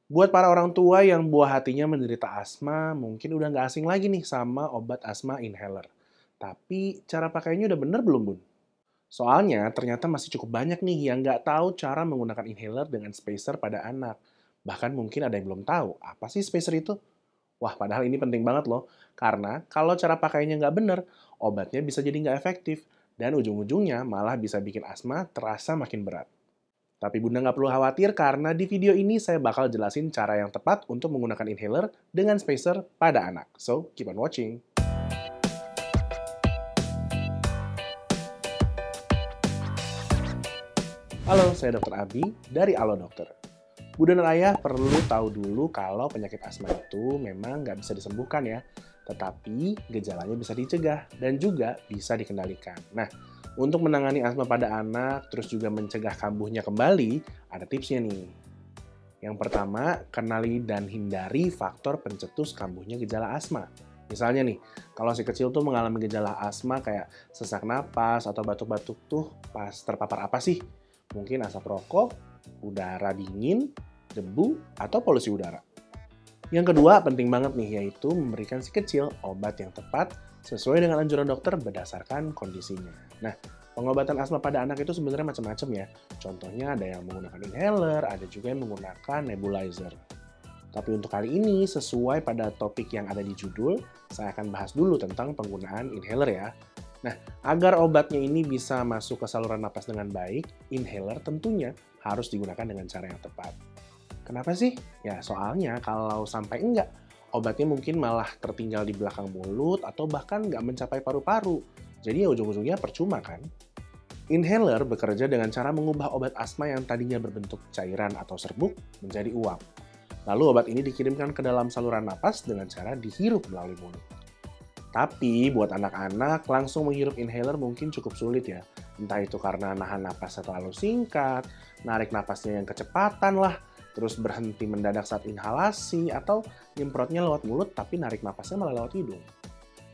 Buat para orang tua yang buah hatinya menderita asma, mungkin udah nggak asing lagi nih sama obat asma inhaler. Tapi cara pakainya udah bener belum, Bun? Soalnya ternyata masih cukup banyak nih yang nggak tahu cara menggunakan inhaler dengan spacer pada anak. Bahkan mungkin ada yang belum tahu, apa sih spacer itu? Wah, padahal ini penting banget loh. Karena kalau cara pakainya nggak bener, obatnya bisa jadi nggak efektif. Dan ujung-ujungnya malah bisa bikin asma terasa makin berat. Tapi Bunda nggak perlu khawatir karena di video ini saya bakal jelasin cara yang tepat untuk menggunakan inhaler dengan spacer pada anak. So, keep on watching. Halo, saya Dr. Abi dari Alo Dokter. Bunda dan Ayah perlu tahu dulu kalau penyakit asma itu memang nggak bisa disembuhkan ya, tetapi gejalanya bisa dicegah dan juga bisa dikendalikan. Nah, untuk menangani asma pada anak, terus juga mencegah kambuhnya kembali, ada tipsnya nih. Yang pertama, kenali dan hindari faktor pencetus kambuhnya gejala asma. Misalnya nih, kalau si kecil tuh mengalami gejala asma kayak sesak napas atau batuk-batuk tuh pas terpapar apa sih? Mungkin asap rokok, udara dingin, debu, atau polusi udara. Yang kedua, penting banget nih, yaitu memberikan si kecil obat yang tepat sesuai dengan anjuran dokter berdasarkan kondisinya. Nah, pengobatan asma pada anak itu sebenarnya macam-macam ya. Contohnya ada yang menggunakan inhaler, ada juga yang menggunakan nebulizer. Tapi untuk kali ini, sesuai pada topik yang ada di judul, saya akan bahas dulu tentang penggunaan inhaler ya. Nah, agar obatnya ini bisa masuk ke saluran napas dengan baik, inhaler tentunya harus digunakan dengan cara yang tepat. Kenapa sih? Ya soalnya kalau sampai enggak, obatnya mungkin malah tertinggal di belakang mulut atau bahkan nggak mencapai paru-paru. Jadi ya ujung-ujungnya percuma kan? Inhaler bekerja dengan cara mengubah obat asma yang tadinya berbentuk cairan atau serbuk menjadi uap. Lalu obat ini dikirimkan ke dalam saluran napas dengan cara dihirup melalui mulut. Tapi buat anak-anak, langsung menghirup inhaler mungkin cukup sulit ya. Entah itu karena nahan napasnya terlalu singkat, narik napasnya yang kecepatan lah, terus berhenti mendadak saat inhalasi, atau nyemprotnya lewat mulut tapi narik napasnya malah lewat hidung.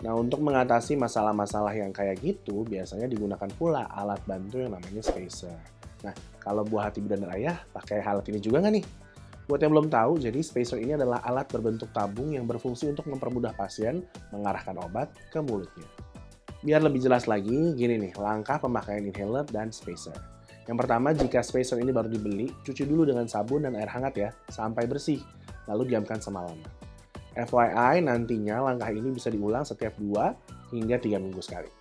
Nah, untuk mengatasi masalah-masalah yang kayak gitu, biasanya digunakan pula alat bantu yang namanya spacer. Nah, kalau buah hati dan ayah pakai alat ini juga nggak nih? Buat yang belum tahu, jadi spacer ini adalah alat berbentuk tabung yang berfungsi untuk mempermudah pasien mengarahkan obat ke mulutnya. Biar lebih jelas lagi, gini nih, langkah pemakaian inhaler dan spacer. Yang pertama, jika spacer ini baru dibeli, cuci dulu dengan sabun dan air hangat ya, sampai bersih, lalu diamkan semalaman. FYI, nantinya langkah ini bisa diulang setiap 2 hingga 3 minggu sekali.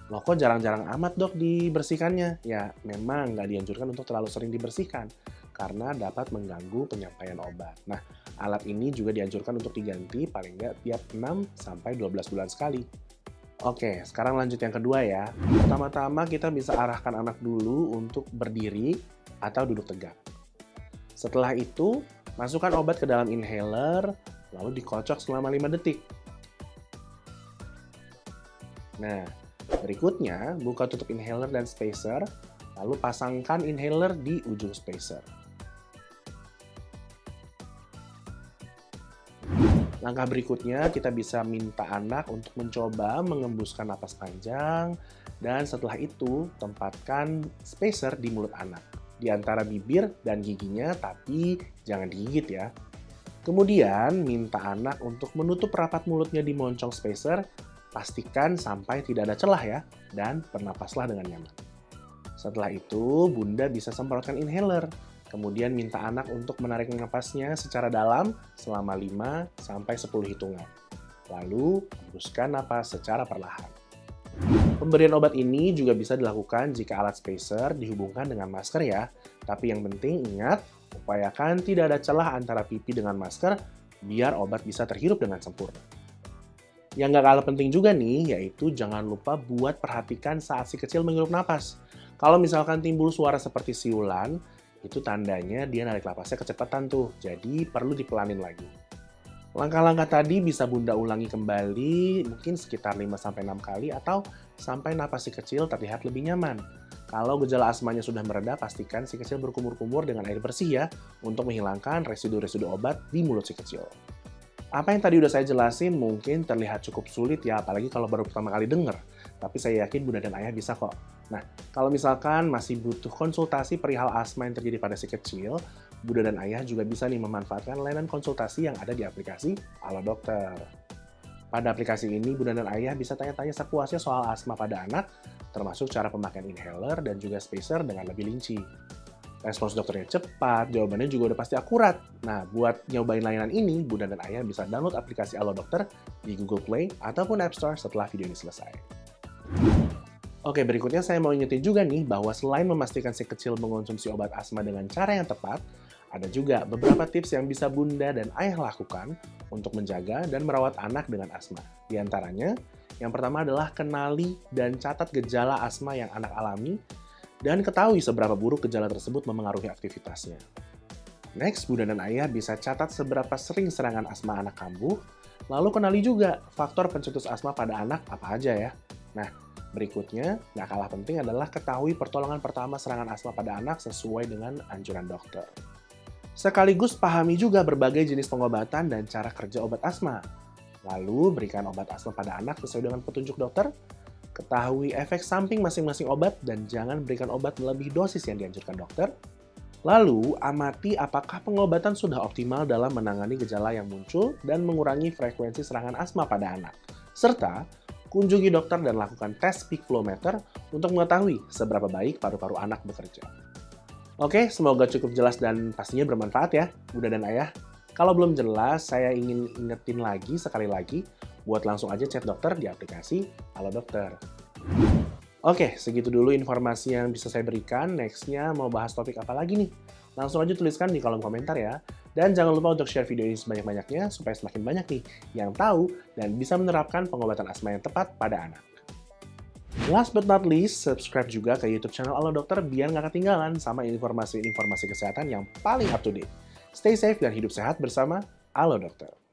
Loh kok jarang-jarang amat dok dibersihkannya? Ya, memang nggak dianjurkan untuk terlalu sering dibersihkan, karena dapat mengganggu penyampaian obat. Nah, alat ini juga dianjurkan untuk diganti paling nggak tiap 6-12 bulan sekali. Oke, sekarang lanjut yang kedua ya. Pertama-tama kita bisa arahkan anak dulu untuk berdiri atau duduk tegak. Setelah itu, masukkan obat ke dalam inhaler, lalu dikocok selama 5 detik. Nah, berikutnya buka tutup inhaler dan spacer, lalu pasangkan inhaler di ujung spacer. Langkah berikutnya, kita bisa minta anak untuk mencoba mengembuskan napas panjang, dan setelah itu tempatkan spacer di mulut anak, di antara bibir dan giginya, tapi jangan digigit ya. Kemudian, minta anak untuk menutup rapat mulutnya di moncong spacer, pastikan sampai tidak ada celah ya, dan bernapaslah dengan nyaman. Setelah itu, Bunda bisa semprotkan inhaler. Kemudian minta anak untuk menarik napasnya secara dalam selama 5-10 hitungan. Lalu, hembuskan napas secara perlahan. Pemberian obat ini juga bisa dilakukan jika alat spacer dihubungkan dengan masker ya. Tapi yang penting ingat, upayakan tidak ada celah antara pipi dengan masker biar obat bisa terhirup dengan sempurna. Yang gak kalah penting juga nih, yaitu jangan lupa buat perhatikan saat si kecil menghirup napas. Kalau misalkan timbul suara seperti siulan, itu tandanya dia narik napasnya kecepatan tuh, jadi perlu dipelanin lagi. Langkah-langkah tadi bisa Bunda ulangi kembali, mungkin sekitar 5-6 kali, atau sampai napas si kecil terlihat lebih nyaman. Kalau gejala asmanya sudah mereda, pastikan si kecil berkumur-kumur dengan air bersih ya, untuk menghilangkan residu-residu obat di mulut si kecil. Apa yang tadi udah saya jelasin mungkin terlihat cukup sulit ya, apalagi kalau baru pertama kali denger. Tapi saya yakin Bunda dan Ayah bisa kok. Nah, kalau misalkan masih butuh konsultasi perihal asma yang terjadi pada si kecil, Bunda dan ayah juga bisa nih memanfaatkan layanan konsultasi yang ada di aplikasi Halo Dokter. Pada aplikasi ini, Bunda dan ayah bisa tanya-tanya sepuasnya soal asma pada anak, termasuk cara pemakaian inhaler dan juga spacer dengan lebih rinci. Respons dokternya cepat, jawabannya juga udah pasti akurat. Nah, buat nyobain layanan ini, Bunda dan ayah bisa download aplikasi Halo Dokter di Google Play ataupun App Store setelah video ini selesai. Oke, berikutnya saya mau ingetin juga nih bahwa selain memastikan si kecil mengonsumsi obat asma dengan cara yang tepat, ada juga beberapa tips yang bisa Bunda dan Ayah lakukan untuk menjaga dan merawat anak dengan asma. Di antaranya, yang pertama adalah kenali dan catat gejala asma yang anak alami dan ketahui seberapa buruk gejala tersebut memengaruhi aktivitasnya. Next, Bunda dan Ayah bisa catat seberapa sering serangan asma anak kambuh, lalu kenali juga faktor pencetus asma pada anak apa aja ya. Nah, berikutnya, nggak kalah penting adalah ketahui pertolongan pertama serangan asma pada anak sesuai dengan anjuran dokter. Sekaligus pahami juga berbagai jenis pengobatan dan cara kerja obat asma. Lalu, berikan obat asma pada anak sesuai dengan petunjuk dokter, ketahui efek samping masing-masing obat, dan jangan berikan obat melebihi dosis yang dianjurkan dokter. Lalu, amati apakah pengobatan sudah optimal dalam menangani gejala yang muncul dan mengurangi frekuensi serangan asma pada anak. Serta, kunjungi dokter dan lakukan tes peak flow meter untuk mengetahui seberapa baik paru-paru anak bekerja. Oke, semoga cukup jelas dan pastinya bermanfaat ya, Bunda dan Ayah. Kalau belum jelas, saya ingin ingetin lagi sekali lagi, buat langsung aja chat dokter di aplikasi Halo Dokter. Oke, segitu dulu informasi yang bisa saya berikan. Next-nya mau bahas topik apa lagi nih? Langsung aja tuliskan di kolom komentar ya. Dan jangan lupa untuk share video ini sebanyak-banyaknya supaya semakin banyak nih yang tahu dan bisa menerapkan pengobatan asma yang tepat pada anak. Last but not least, subscribe juga ke YouTube channel Halo Dokter biar nggak ketinggalan sama informasi-informasi kesehatan yang paling up to date. Stay safe dan hidup sehat bersama Halo Dokter.